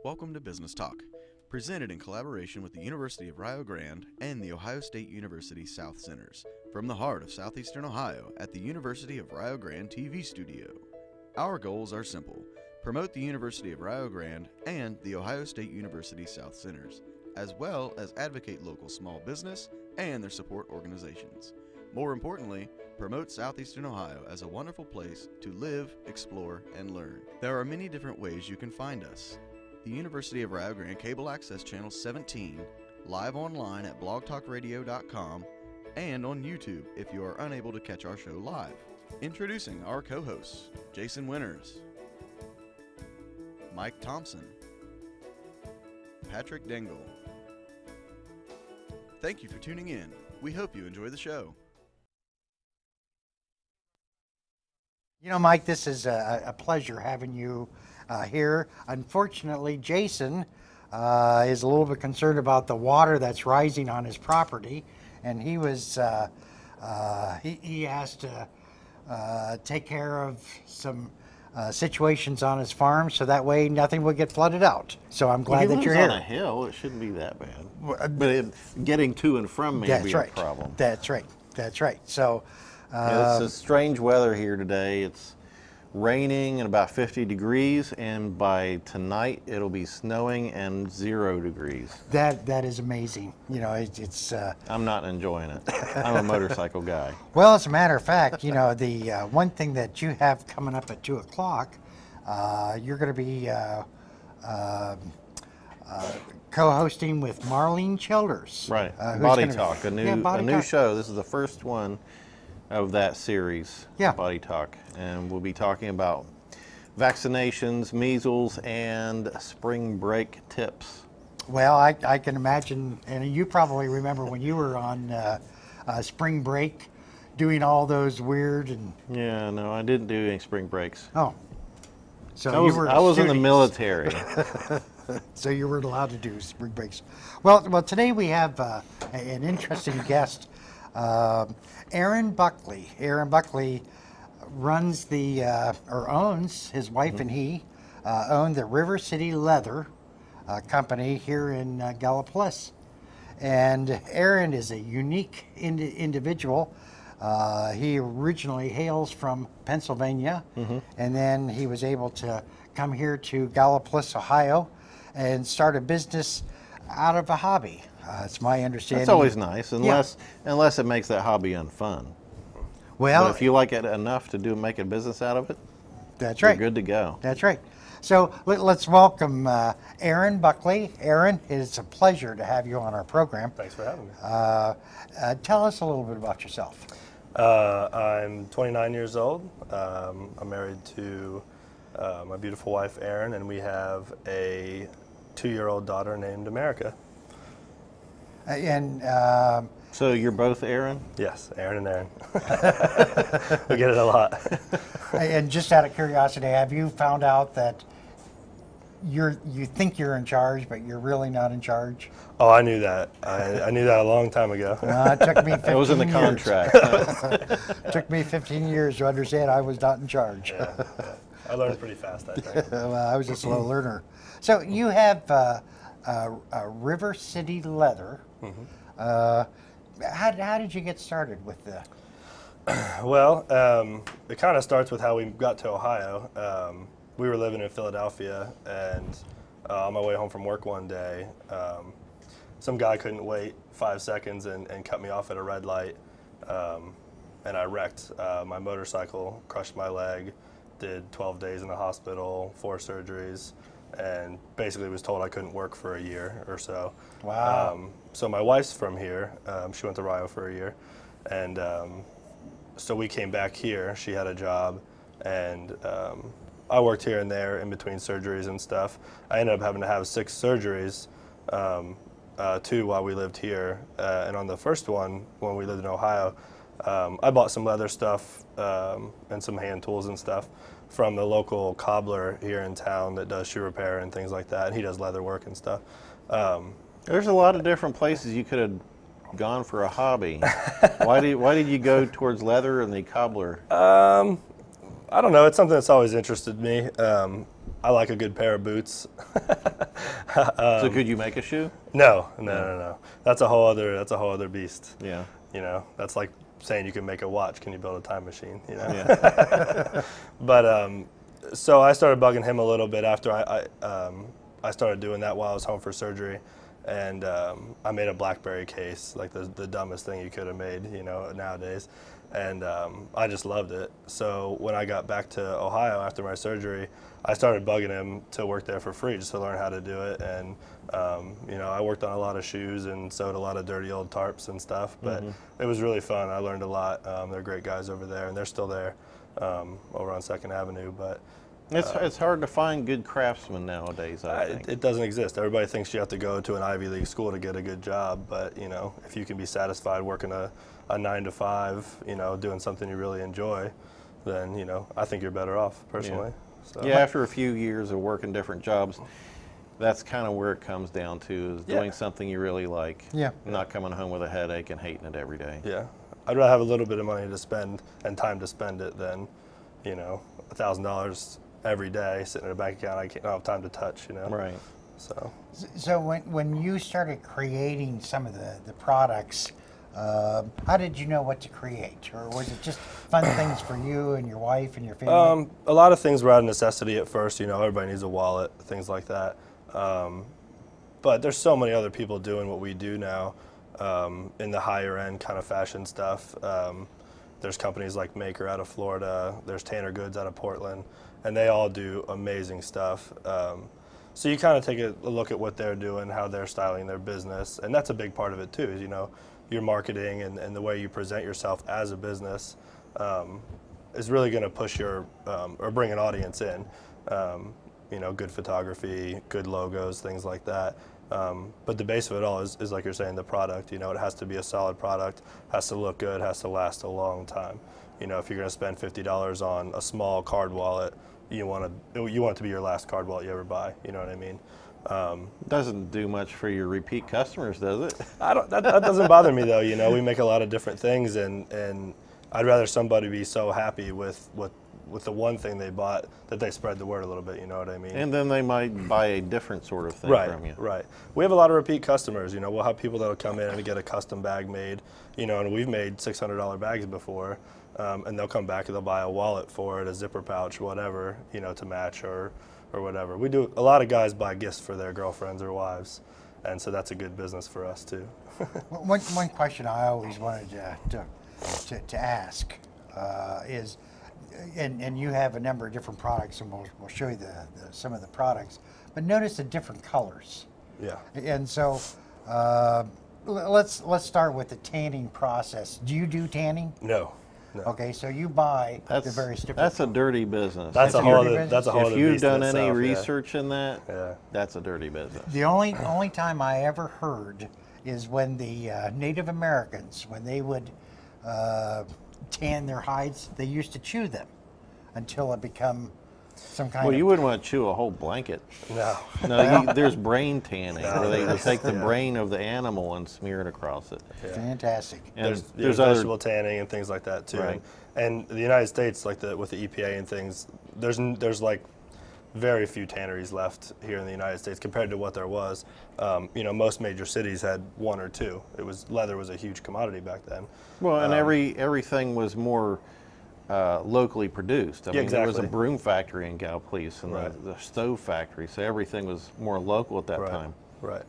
Welcome to Business Talk, presented in collaboration with the University of Rio Grande and the Ohio State University South Centers, from the heart of southeastern Ohio at the University of Rio Grande TV studio. Our goals are simple: promote the University of Rio Grande and the Ohio State University South Centers, as well as advocate local small business and their support organizations. More importantly, promote southeastern Ohio as a wonderful place to live, explore, and learn. There are many different ways you can find us. The University of Rio Grande Cable Access Channel 17, live online at blogtalkradio.com, and on YouTube if you are unable to catch our show live. Introducing our co-hosts, Jason Winters, Mike Thompson, Patrick Dengel. Thank you for tuning in. We hope you enjoy the show. You know, Mike, this is a pleasure having you here. Unfortunately, Jason is a little bit concerned about the water that's rising on his property, and he was he asked to take care of some situations on his farm, so that way nothing will get flooded out. So I'm glad that you're here. On a hill, it shouldn't be that bad. But getting to and from may be a problem. That's right. That's right. So it's a strange weather here today. It's raining and about 50 degrees, and by tonight it'll be snowing and 0 degrees. That is amazing. You know, it's I'm not enjoying it. I'm a motorcycle guy. Well, as a matter of fact, you know, the one thing that you have coming up at 2 o'clock, you're going to be co-hosting with Marlene Childers. Right. Body Talk, a new show. This is the first one of that series, Body Talk, and we'll be talking about vaccinations, measles, and spring break tips. Well, I can imagine, and you probably remember when you were on spring break doing all those weird and... Yeah, no, I didn't do any spring breaks. Oh. So I was in the military. So you weren't allowed to do spring breaks. Well, today we have an interesting guest, Aaron Buckley. Aaron Buckley runs or owns, his wife and he own the River City Leather company here in Gallipolis. And Aaron is a unique individual. He originally hails from Pennsylvania, and then he was able to come here to Gallipolis, Ohio, and start a business out of a hobby. It's my understanding. That's always nice, unless it makes that hobby unfun. Well, but if you like it enough to make a business out of it, that's right. You're good to go. That's right. So let's welcome Aaron Buckley. Aaron, it's a pleasure to have you on our program. Thanks for having me. Tell us a little bit about yourself. I'm 29 years old. I'm married to my beautiful wife, Erin, and we have a 2-year-old daughter named America. So you're both Aaron? Yes, Aaron and Aaron. We get it a lot. And just out of curiosity, have you found out that you think you're in charge, but you're really not in charge? Oh, I knew that. I knew that a long time ago. It took me 15 years. It was in the contract. It took me 15 years to understand I was not in charge. Yeah. I learned pretty fast, I think. Well, I was a slow learner. So you have River City Leather. How did you get started with the? Well, it kind of starts with how we got to Ohio. We were living in Philadelphia, and on my way home from work one day, some guy couldn't wait 5 seconds and cut me off at a red light, and I wrecked my motorcycle, crushed my leg, did 12 days in the hospital, 4 surgeries, and basically was told I couldn't work for a year or so. Wow. So my wife's from here. She went to Rio for a year, and so we came back here. She had a job, and I worked here and there in between surgeries and stuff. I ended up having to have 6 surgeries, 2 while we lived here, and on the first one, when we lived in Ohio, I bought some leather stuff and some hand tools and stuff from the local cobbler here in town that does shoe repair and things like that, and he does leather work and stuff. There's a lot of different places you could have gone for a hobby. Why did you go towards leather and the cobbler? I don't know. It's something that's always interested me. I like a good pair of boots. So could you make a shoe? No. That's a whole other beast. Yeah. You know, that's like saying you can make a watch. Can you build a time machine? You know. Yeah. But so I started bugging him a little bit after I started doing that while I was home for surgery, and I made a BlackBerry case, like the dumbest thing you could have made, you know, nowadays. And I just loved it. So when I got back to Ohio after my surgery, I started bugging him to work there for free just to learn how to do it. And you know, I worked on a lot of shoes and sewed a lot of dirty old tarps and stuff. But it was really fun. I learned a lot. They're great guys over there, and they're still there over on 2nd Avenue. But it's hard to find good craftsmen nowadays, I think. It doesn't exist. Everybody thinks you have to go to an Ivy League school to get a good job. But you know, if you can be satisfied working a 9 to 5, you know, doing something you really enjoy, then, you know, I think you're better off, personally. Yeah, so. After a few years of working different jobs, that's kind of where it comes down to, is doing something you really like. Yeah. Not coming home with a headache and hating it every day. Yeah. I'd rather have a little bit of money to spend and time to spend it than, you know, $1,000 every day sitting in a bank account I don't have time to touch, you know. Right. So when you started creating some of the products, how did you know what to create, or was it just fun things for you and your wife and your family? A lot of things were out of necessity at first. You know, everybody needs a wallet, things like that. But there's so many other people doing what we do now in the higher end kind of fashion stuff. There's companies like Maker out of Florida. There's Tanner Goods out of Portland, and they all do amazing stuff. So you kind of take a look at what they're doing, how they're styling their business, and that's a big part of it too. Is, you know, your marketing and the way you present yourself as a business is really going to push your or bring an audience in. You know, good photography, good logos, things like that. But the base of it all is like you're saying, the product. You know, it has to be a solid product, has to look good, has to last a long time. You know, if you're going to spend $50 on a small card wallet, you want it to be your last card wallet you ever buy. You know what I mean? Doesn't do much for your repeat customers, does it? That doesn't bother me though. You know, we make a lot of different things, and I'd rather somebody be so happy with the one thing they bought that they spread the word a little bit. You know what I mean? And then they might buy a different sort of thing from you. Right. We have a lot of repeat customers. You know, we'll have people that'll come in and get a custom bag made. You know, and we've made $600 bags before, and they'll come back and they'll buy a wallet for it, a zipper pouch, whatever, you know, to match or whatever. We do, a lot of guys buy gifts for their girlfriends or wives, and so that's a good business for us too. One question I always wanted to ask is, and you have a number of different products, and we'll show you some of the products, but notice the different colors. Yeah. And so let's start with the tanning process. Do you do tanning? No. No. Okay, so you buy the various different. That's a dirty business. That's a whole other. If you've done any research in that, that's a dirty business. The only time I ever heard is when the Native Americans, when they would tan their hides, they used to chew them until it become some kind of. Well, you wouldn't want to chew a whole blanket. No. No, there's brain tanning, where they would take the brain of the animal and smear it across it. Yeah. Fantastic. And there's vegetable tanning and things like that too. Right. And the United States, like with the EPA and things, there's like very few tanneries left here in the United States compared to what there was. You know, most major cities had one or two. Leather was a huge commodity back then. Well, and everything was more locally produced. I mean, exactly. There was a broom factory in Galplice and the stove factory, so everything was more local at that time. Right.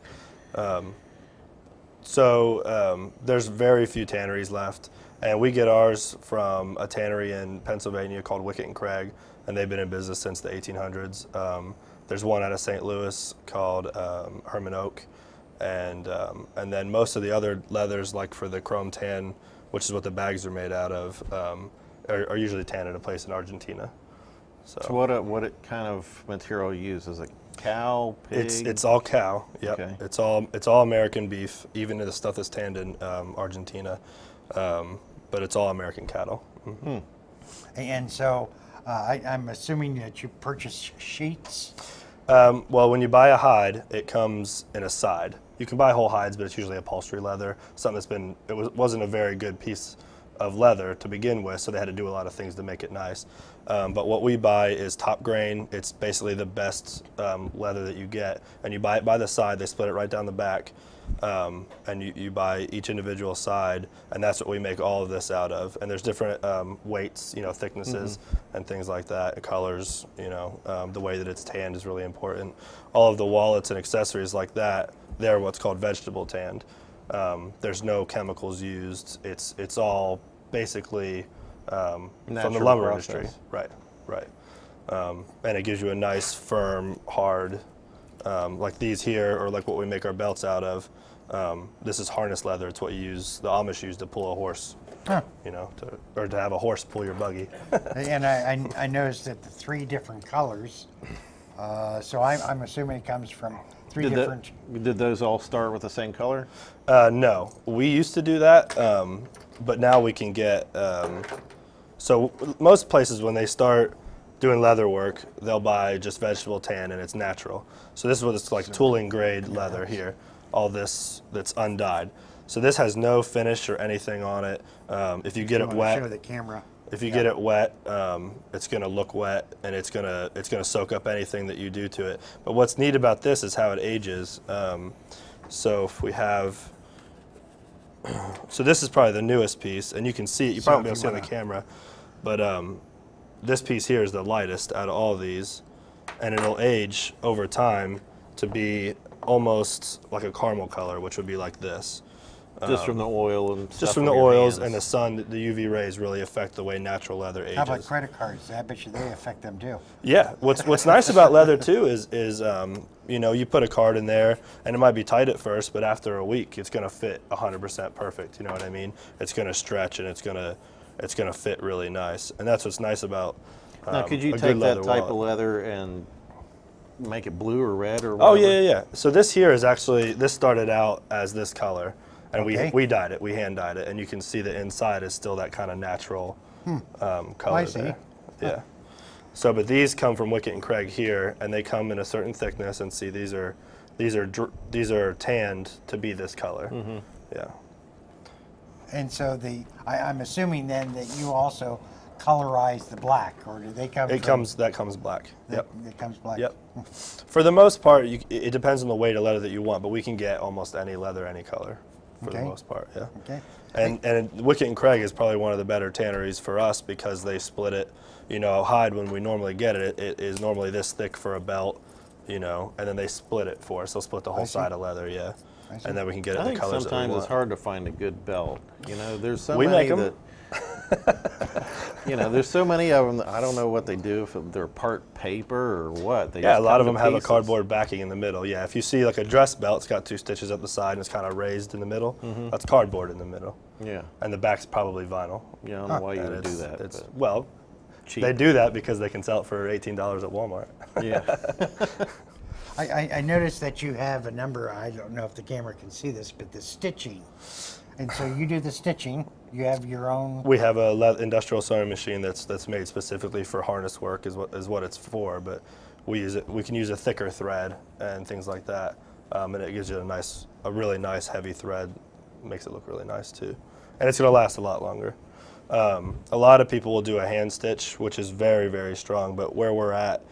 So there's very few tanneries left, and we get ours from a tannery in Pennsylvania called Wickett and Craig, and they've been in business since the 1800s. There's one out of St. Louis called Herman Oak, and then most of the other leathers, like for the chrome tan, which is what the bags are made out of, are usually tanned at a place in Argentina. So what kind of material you use? Is it cow, pig? It's all cow. Yep. Okay. It's all American beef, even the stuff that's tanned in Argentina, but it's all American cattle. Mm-hmm. And so I'm assuming that you purchase sheets. Well, when you buy a hide, it comes in a side. You can buy whole hides, but it's usually upholstery leather, something that's wasn't a very good piece of leather to begin with, so they had to do a lot of things to make it nice. But what we buy is top grain. It's basically the best leather that you get, and you buy it by the side. They split it right down the back, and you buy each individual side, and that's what we make all of this out of. And there's different weights, you know, thicknesses and things like that, colors, you know, the way that it's tanned is really important. All of the wallets and accessories like that, they're what's called vegetable tanned. There's no chemicals used. It's all basically from the lumber industry. Right. And it gives you a nice, firm, hard, like these here, or like what we make our belts out of. This is harness leather. It's what you use, the Amish use to pull a horse, you know, or to have a horse pull your buggy. And I noticed that the 3 different colors, so I'm assuming it comes from 3 different... Did those all start with the same color? No, we used to do that, but now we can get, so most places when they start doing leather work, they'll buy just vegetable tan and it's natural. So this is what it's like, tooling grade leather here, all this that's undyed. So this has no finish or anything on it. If you get it wet, show the camera. If you get it wet, it's going to look wet, and it's going to soak up anything that you do to it. But what's neat about this is how it ages. So if we have, so this is probably the newest piece, and you can see it. You probably won't see it on the camera, but this piece here is the lightest out of all these, and it'll age over time to be almost like a caramel color, which would be like this. Just from the oil and stuff. Just from the oils and the sun, the UV rays really affect the way natural leather ages. How about credit cards? I bet you they affect them too. Yeah. What's nice about leather too is you know, you put a card in there and it might be tight at first, but after a week it's going to fit 100% perfect. You know what I mean? It's going to stretch and it's going to fit really nice. And that's what's nice about now, could you take that type of leather and make it blue or red or Oh whatever? yeah. So this here is actually, this started out as this color. And we dyed it, we hand dyed it, and you can see the inside is still that kind of natural color I see. there. Yeah. So, but these come from Wickett and Craig here, and they come in a certain thickness. And see, these are tanned to be this color. Yeah. And so I'm assuming then that you also colorize the black, or do they come? That comes black. Yep. It comes black. Yep. For the most part, it depends on the weight of leather that you want, but we can get almost any leather, any color. For the most part, yeah. Okay. And Wickett and Craig is probably one of the better tanneries for us because they split it. You know, hide when we normally get it, it is normally this thick for a belt, you know, and then they split it for us. They'll split the whole side of leather, yeah. And then we can get it in the colors that we want. Sometimes it's hard to find a good belt. You know, there's so many that. You know, there's so many of them that I don't know what they do, if they're part paper or what. Yeah, a lot of them have a cardboard backing in the middle. Yeah, if you see like a dress belt, it's got 2 stitches up the side and it's kind of raised in the middle. That's cardboard in the middle. Yeah. And the back's probably vinyl. Yeah, I don't know why you would do that. Well, cheap. They do that because they can sell it for $18 at Walmart. Yeah. I noticed that you have a number, I don't know if the camera can see this, but the stitching. And so you do the stitching. You have your own. We have a industrial sewing machine that's made specifically for harness work is what it's for. But we use it. We can use a thicker thread and things like that, and it gives you a really nice heavy thread. Makes it look really nice too, and it's going to last a lot longer. A lot of people will do a hand stitch, which is very, very strong. But where we're at,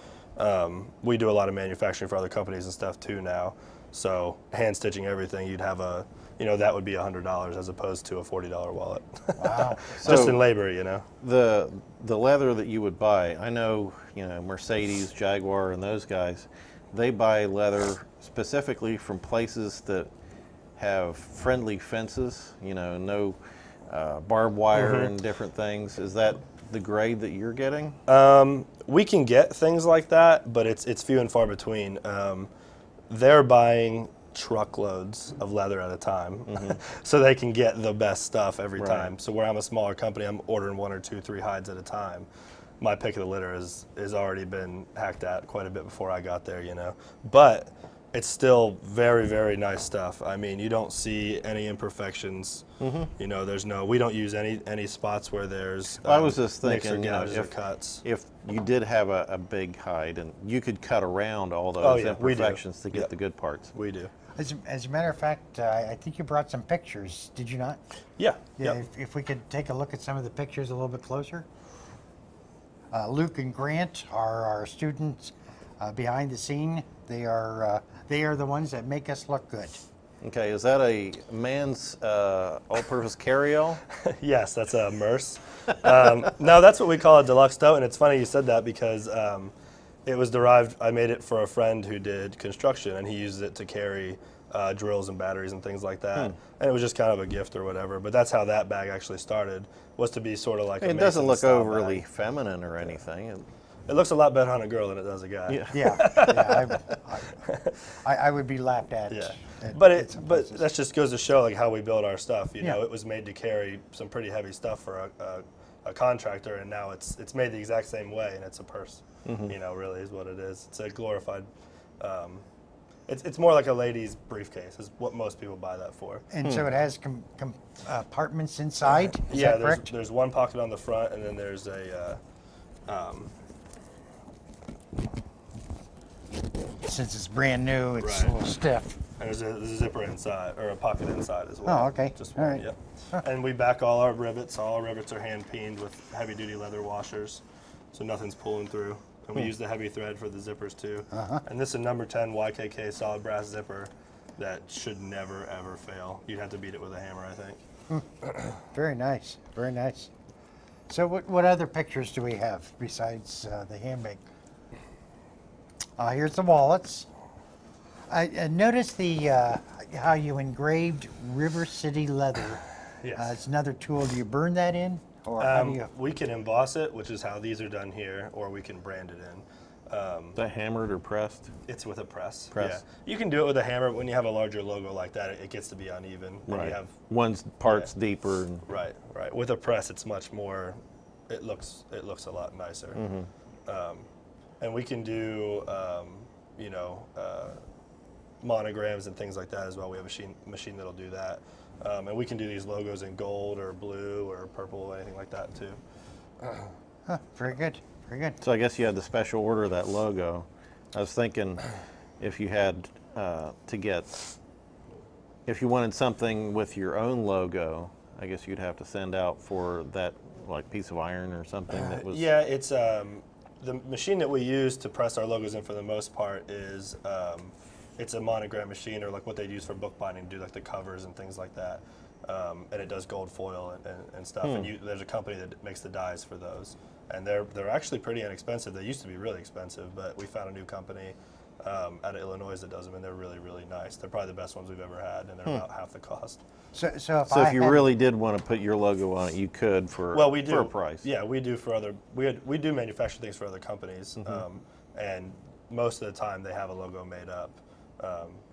we do a lot of manufacturing for other companies and stuff too now. So hand stitching everything, you'd have that would be $100 as opposed to a $40 wallet. Wow. Just in labor, you know. The leather that you would buy, I know, you know, Mercedes, Jaguar, and those guys, they buy leather specifically from places that have friendly fences, you know, no barbed wire and different things. Is that the grade that you're getting? We can get things like that, but it's few and far between. They're buying truckloads of leather at a time, so they can get the best stuff every time. So where I'm a smaller company, I'm ordering 1 or 2, 3 hides at a time. My pick of the litter has already been hacked at quite a bit before I got there, you know. But it's still very, very nice stuff. I mean, you don't see any imperfections. You know, we don't use any spots where there's I was just thinking, you know, if cuts. If you did have a big hide and you could cut around all those imperfections to get the good parts. We do. As a matter of fact, I think you brought some pictures, did you not? Yeah. Yeah. Yep. If we could take a look at some of the pictures a little bit closer. Luke and Grant are our students behind the scene. They are the ones that make us look good. Okay, is that a man's all-purpose carry-all? Yes, that's a Merce. No, that's what we call a deluxe tote, and it's funny you said that because it was derived, I made it for a friend who did construction, and he used it to carry drills and batteries and things like that. And it was just kind of a gift or whatever, but that's how that bag actually started, was to be sort of like a It doesn't look Mason-style overly bag. feminine or anything. It looks a lot better on a girl than it does a guy. Yeah, I would be laughed at. Yeah, at but that just goes to show like how we build our stuff. You know, Yeah. it was made to carry some pretty heavy stuff for a contractor, and now it's made the exact same way, and it's a purse. You know, really is what it is. It's a glorified. It's more like a lady's briefcase is what most people buy that for. And so it has compartments inside. Is that correct? There's one pocket on the front, and then there's a. Since it's brand new, it's Right. a little stiff. And there's a zipper inside, or a pocket inside as well. Oh, okay. Just All one, right. yep. And we back all our rivets. All our rivets are hand peened with heavy duty leather washers, so nothing's pulling through. And we use the heavy thread for the zippers too. And this is a number 10 YKK solid brass zipper that should never ever fail. You'd have to beat it with a hammer, I think. Very nice. Very nice. So what other pictures do we have besides the handbag? Here's the wallets. I noticed how you engraved River City leather. Yes. It's another tool. Do you burn that in? Or how do you? We can emboss it, which is how these are done here, or we can brand it in. Is that hammered or pressed? It's with a press. Press. Yeah. You can do it with a hammer, but when you have a larger logo like that, it gets to be uneven. When Right. You have, One's parts deeper. And right. With a press, it's much more. It looks a lot nicer. And we can do, monograms and things like that as well. We have a machine that'll do that. And we can do these logos in gold or blue or purple or anything like that too. Very good. Very good. So I guess you had the special order of that logo. I was thinking if you had if you wanted something with your own logo, I guess you'd have to send out for that like piece of iron or something that was. Yeah, it's the machine that we use to press our logos in for the most part is it's a monogram machine, or like what they use for bookbinding to do like the covers and things like that. And it does gold foil and stuff. And there's a company that makes the dies for those, and they're actually pretty inexpensive. They used to be really expensive, but we found a new company out of Illinois that does them, and they're really, really nice. They're probably the best ones we've ever had, and they're about half the cost. So if you really did want to put your logo on it, you could for a price. Yeah, we do for other. We do manufacture things for other companies, and most of the time they have a logo made up,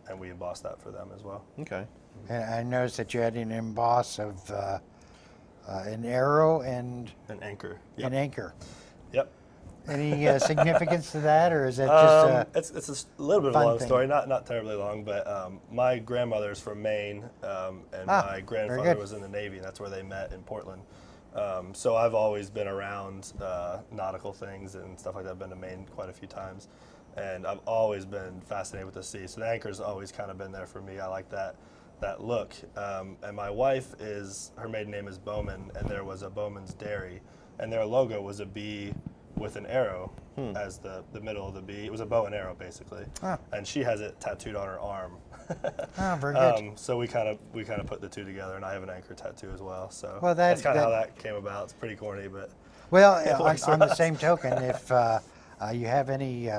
and we emboss that for them as well. Okay. And I noticed that you had an emboss of an arrow and An anchor. an anchor. Yep. Any significance to that, or is that just It's a little bit of a fun long thing. story, not terribly long, but my grandmother's from Maine, and my grandfather good. was in the Navy, and that's where they met in Portland. So I've always been around nautical things and stuff like that. I've been to Maine quite a few times, and I've always been fascinated with the sea. So the anchor's always kind of been there for me. I like that look. And my wife her maiden name is Bowman, and there was a Bowman's Dairy, and their logo was a bee with an arrow as the middle of the bee. It was a bow and arrow basically, and she has it tattooed on her arm. very good. So we kind of put the two together, and I have an anchor tattoo as well. So Well, that's kind of how that came about. It's pretty corny, but Well, works for on the us. same token, if you have any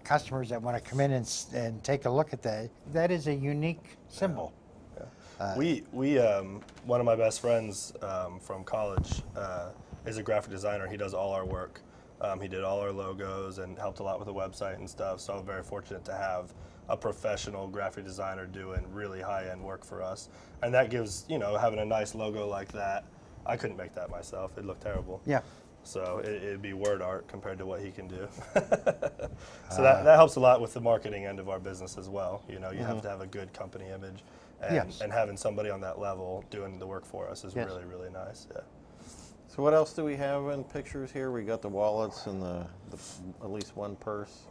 customers that want to come in and take a look at that, that is a unique symbol. We one of my best friends from college is a graphic designer. He does all our work. He did all our logos and helped a lot with the website and stuff. So I'm very fortunate to have a professional graphic designer doing really high-end work for us. And that gives, having a nice logo like that, I couldn't make that myself. It'd look terrible. Yeah. So it'd be word art compared to what he can do. So that helps a lot with the marketing end of our business as well. You have to have a good company image. And having somebody on that level doing the work for us is really, really nice. Yeah. So what else do we have in pictures here? We got the wallets and the at least one purse.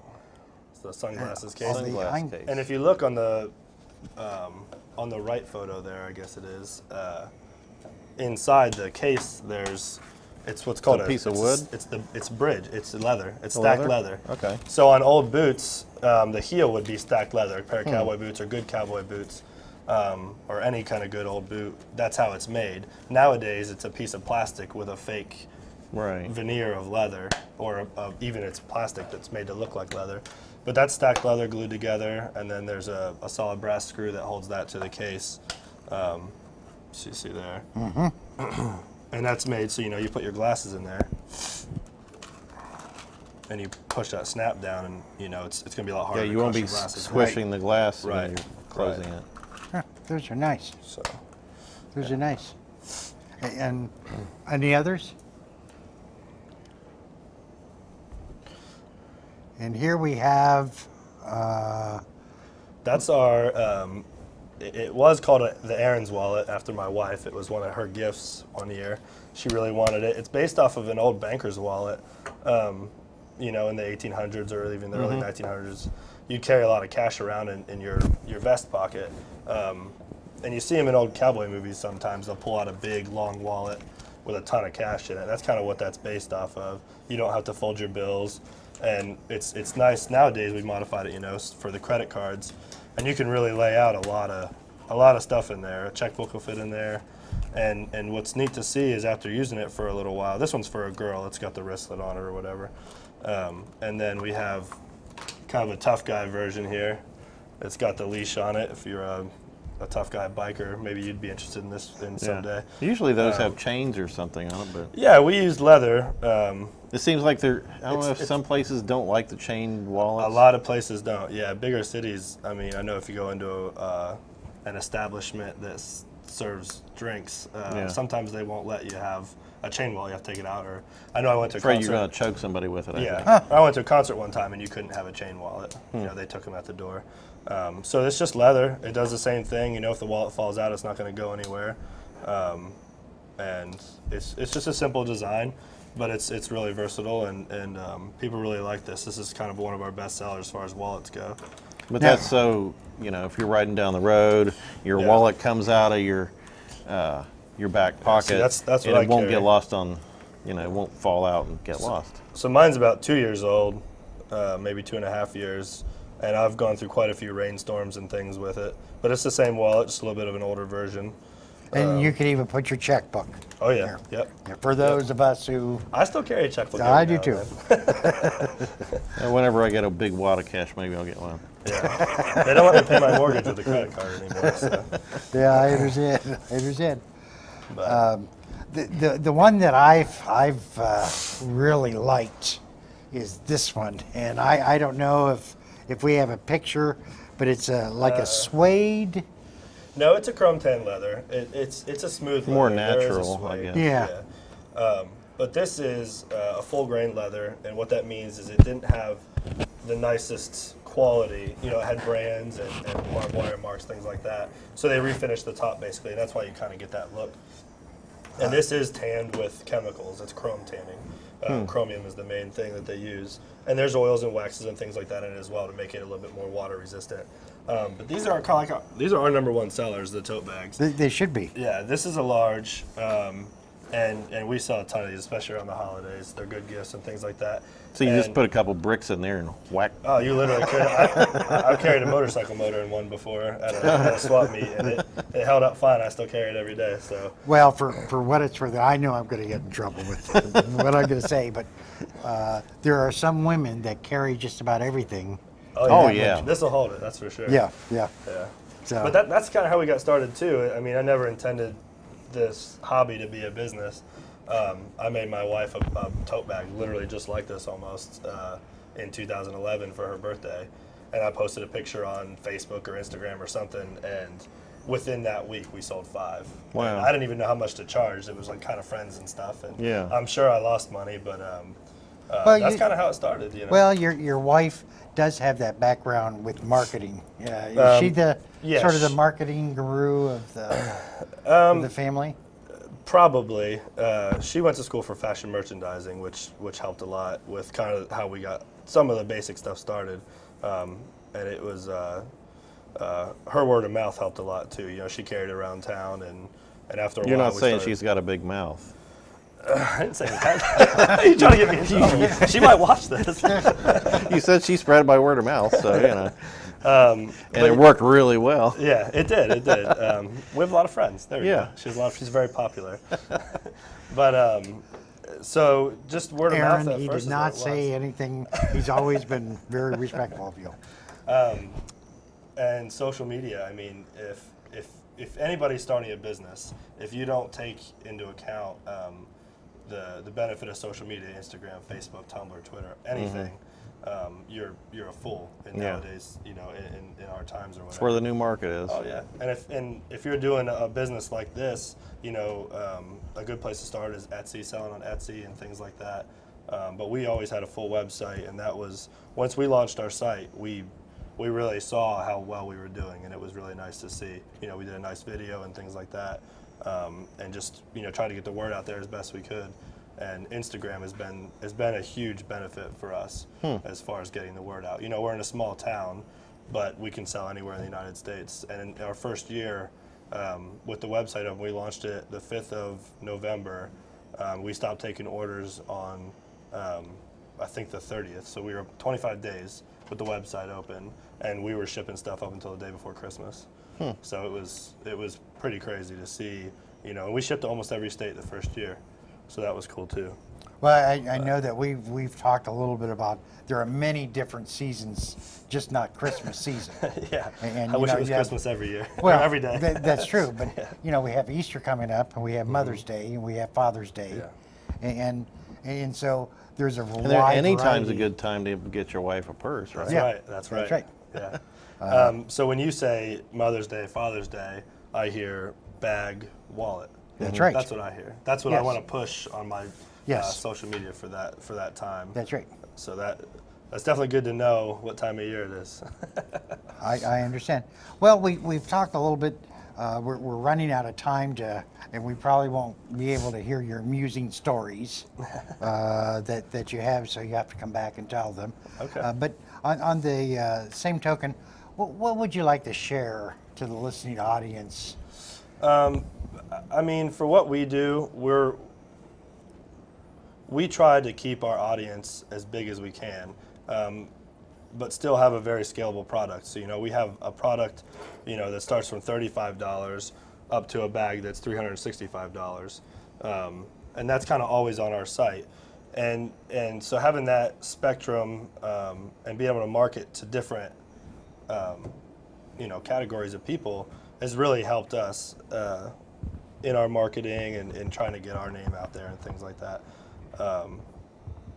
It's the sunglasses case. Sunglass case. And if you look on the on the right photo there, I guess it is, inside the case it's what's called a piece of wood? It's bridge, it's leather, it's stacked leather. Okay. So on old boots, the heel would be stacked leather, a pair of cowboy boots or good cowboy boots, or any kind of good old boot, that's how it's made. Nowadays, it's a piece of plastic with a fake veneer of leather, or even it's plastic that's made to look like leather. But that's stacked leather glued together, and then there's a solid brass screw that holds that to the case. So you see there. And that's made so, you put your glasses in there, and you push that snap down, and, it's going to be a lot harder. Yeah, you won't be squishing the glass when you're closing it. Huh, those are nice. So, those are nice. And any others? And here we have. That's our. It was called the Aaron's wallet after my wife. It was one of her gifts one year. She really wanted it. It's based off of an old banker's wallet. In the 1800s or even the early 1900s. You'd carry a lot of cash around in your vest pocket. And you see them in old cowboy movies sometimes. They'll pull out a big, long wallet with a ton of cash in it. That's kind of what that's based off of. You don't have to fold your bills. And it's nice. Nowadays, we've modified it, for the credit cards. And you can really lay out a lot of stuff in there. A checkbook will fit in there. And what's neat to see is after using it for a little while, this one's for a girl. It's got the wristlet on it or whatever. And then we have kind of a tough guy version here. It's got the leash on it. If you're a tough guy biker, maybe you'd be interested in this someday. Usually those have chains or something on it, but yeah, we used leather. It seems like I don't know if some places don't like the chain wallets. A lot of places don't. Yeah, bigger cities. I mean, I know if you go into an establishment that serves drinks, sometimes they won't let you have a chain wallet. You have to take it out. Or I know I went to a concert. You're going to choke somebody with it. I went to a concert one time and you couldn't have a chain wallet. They took them at the door. So it's just leather. It does the same thing. If the wallet falls out, it's not going to go anywhere. And it's just a simple design, but it's really versatile, and people really like this. This is kind of one of our best sellers as far as wallets go. But that's so, if you're riding down the road, your wallet comes out of your back pocket, that's what and I it won't carry. get lost on, it won't fall out and get lost. So mine's about 2 years old, maybe 2.5 years. And I've gone through quite a few rainstorms and things with it. But it's the same wallet, just a little bit of an older version. And you can even put your checkbook. Oh, yeah. There. Yep. Yeah, for those of us who... I still carry a checkbook. I do too. And whenever I get a big wad of cash, maybe I'll get one. Yeah. They don't let me pay my mortgage with a credit card anymore. So. Yeah, I understand. The one that I've really liked is this one, and I don't know if we have a picture, but it's like a suede. No, it's a chrome tan leather. It's a smooth leather. More natural, I guess. Yeah. But this is a full grain leather, and what that means is it didn't have the nicest quality. It had brands and barbed wire marks, things like that. So they refinished the top basically, and that's why you kind of get that look. And this is tanned with chemicals. It's chrome tanning. Chromium is the main thing that they use. And there's oils and waxes and things like that in it as well to make it a little bit more water resistant. But these are kind of like these are our #1 sellers, the tote bags. They should be. Yeah, this is a large, and we sell a ton of these, especially around the holidays. They're good gifts and things like that. So you just put a couple bricks in there and whack. Oh, you literally could. I've carried a motorcycle motor in one before at a swap meet, and it held up fine. I still carry it every day. So. Well, for what it's worth, I know I'm going to get in trouble with what I'm going to say, but there are some women that carry just about everything. Oh yeah. This will hold it. That's for sure. Yeah. So. But that's kind of how we got started too. I mean, I never intended this hobby to be a business. I made my wife a tote bag literally just like this almost in 2011 for her birthday, and I posted a picture on Facebook or Instagram or something, and within that week we sold 5. Wow. And I didn't even know how much to charge. It was like kind of friends and stuff, and yeah. I'm sure I lost money, but well, that's kind of how it started. Well, your wife does have that background with marketing. Is she the sort of the marketing guru of the family? Probably. She went to school for fashion merchandising, which helped a lot with kind of how we got some of the basic stuff started. And it was her word of mouth helped a lot too. You know, she carried it around town, and after a while, you're not saying she's got a big mouth. I didn't say that. You're trying to get me in trouble. She might watch this. You said she spread by word of mouth, so you know. And it worked really well. Yeah, it did. It did. We have a lot of friends. There we go. She's very popular. But so just word of mouth. Aaron, he did not say anything. He's always been very respectful of you. And social media. I mean, if anybody's starting a business, if you don't take into account the benefit of social media, Instagram, Facebook, Tumblr, Twitter, anything. You're a fool nowadays, you know, in our times or whatever. That's where the new market is. Oh yeah, and if you're doing a business like this, you know, a good place to start is Etsy, selling on Etsy and things like that. But we always had a full website, and that was once we launched our site, we really saw how well we were doing, and it was really nice to see. You know, we did a nice video and things like that, and just try to get the word out there as best we could. And Instagram has been a huge benefit for us as far as getting the word out. You know, we're in a small town, but we can sell anywhere in the United States. And in our first year with the website open, we launched it the 5th of November. We stopped taking orders on, I think, the 30th. So we were 25 days with the website open, and we were shipping stuff up until the day before Christmas. So it was pretty crazy to see. You know, and we shipped to almost every state the first year. So that was cool too. Well, I know that we've talked a little bit about there are many different seasons, just not Christmas season. Yeah, and I wish it was Christmas every year, well, every day. That's true, but we have Easter coming up, and we have Mother's Day, and we have Father's Day, and so there's a wide any time's variety. a good time to get your wife a purse, right? That's right. Yeah. So when you say Mother's Day, Father's Day, I hear bag, wallet. That's right. That's what I hear. That's what I want to push on my social media for that time. That's right. So that's definitely good to know what time of year it is. I understand. Well, we've talked a little bit. We're running out of time and we probably won't be able to hear your amusing stories that you have. So you have to come back and tell them. Okay. But on the same token, what would you like to share to the listening audience? I mean, for what we do, we try to keep our audience as big as we can, but still have a very scalable product. So, we have a product, that starts from $35 up to a bag that's $365. And that's kind of always on our site. And so having that spectrum and being able to market to different, categories of people has really helped us in our marketing and trying to get our name out there and things like that.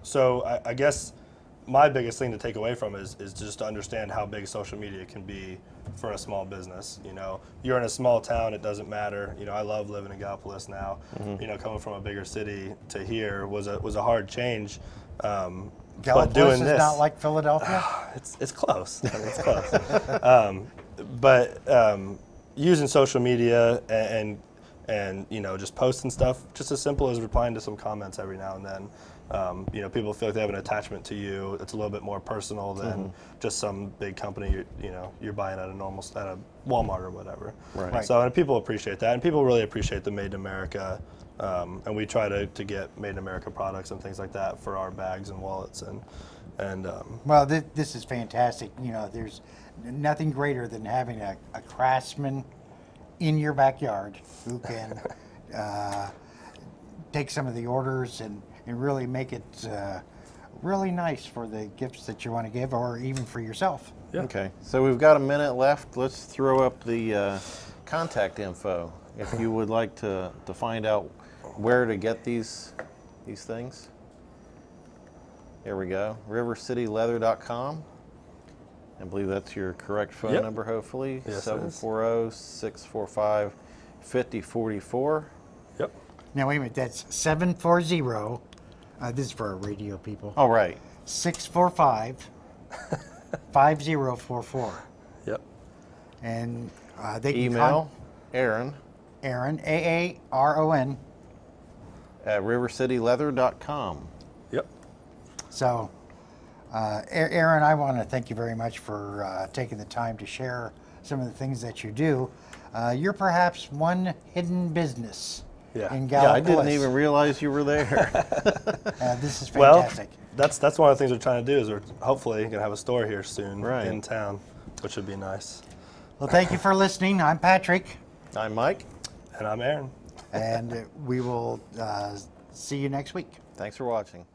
So I guess my biggest thing to take away from is just to understand how big social media can be for a small business. You're in a small town, it doesn't matter. I love living in Gallipolis now. Coming from a bigger city to here was a hard change. Gallipolis is not like Philadelphia? It's close. I mean, it's close. But using social media and just posting stuff, just as simple as replying to some comments every now and then. People feel like they have an attachment to you. It's a little bit more personal than just some big company you're buying at a Walmart or whatever. Right. So and people appreciate that, and people really appreciate the Made in America. And we try to get Made in America products and things like that for our bags and wallets and. Well, this is fantastic. There's nothing greater than having a craftsman in your backyard who can take some of the orders and really make it really nice for the gifts that you want to give, or even for yourself. Yeah. Okay, so we've got a minute left. Let's throw up the contact info if you would like to find out where to get these things. There we go, rivercityleather.com. I believe that's your correct phone number, hopefully. Yes, 740-645-5044. Yep. Now, wait a minute, that's 740, this is for our radio people. All right. 645-5044. Yep. And they can email Aaron, Aaron, at rivercityleather.com. Yep. So, Aaron, I want to thank you very much for taking the time to share some of the things that you do. You're perhaps one hidden business in Gallipolis. Yeah, I didn't even realize you were there. This is fantastic. Well, that's one of the things we're trying to do is we're hopefully going to have a store here soon in town, which would be nice. Well, thank you for listening. I'm Patrick. I'm Mike. And I'm Aaron. And we will see you next week. Thanks for watching.